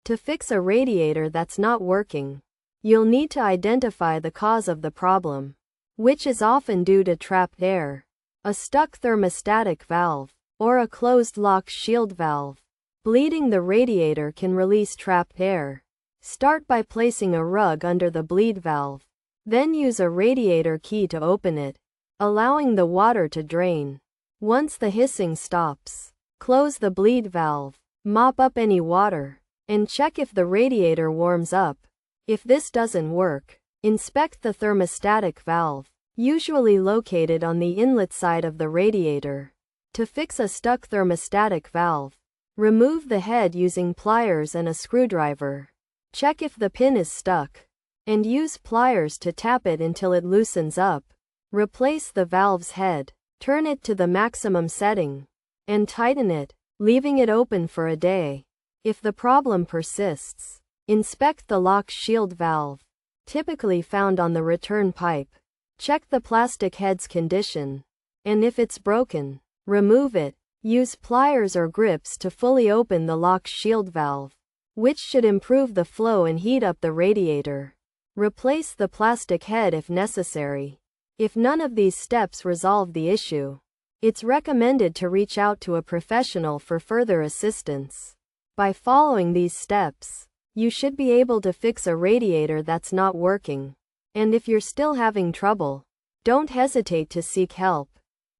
To fix a radiator that's not working, you'll need to identify the cause of the problem, which is often due to trapped air, a stuck thermostatic valve, or a closed lock shield valve. Bleeding the radiator can release trapped air. Start by placing a rug under the bleed valve. Then use a radiator key to open it, allowing the water to drain. Once the hissing stops, close the bleed valve, mop up any water, and check if the radiator warms up. If this doesn't work, inspect the thermostatic valve, usually located on the inlet side of the radiator. To fix a stuck thermostatic valve, remove the head using pliers and a screwdriver. Check if the pin is stuck, and use pliers to tap it until it loosens up. Replace the valve's head, turn it to the maximum setting, and tighten it, leaving it open for a day. If the problem persists, inspect the lock shield valve, typically found on the return pipe. Check the plastic head's condition, and if it's broken, remove it. Use pliers or grips to fully open the lock shield valve, which should improve the flow and heat up the radiator. Replace the plastic head if necessary. If none of these steps resolve the issue, it's recommended to reach out to a professional for further assistance. By following these steps, you should be able to fix a radiator that's not working. And if you're still having trouble, don't hesitate to seek help.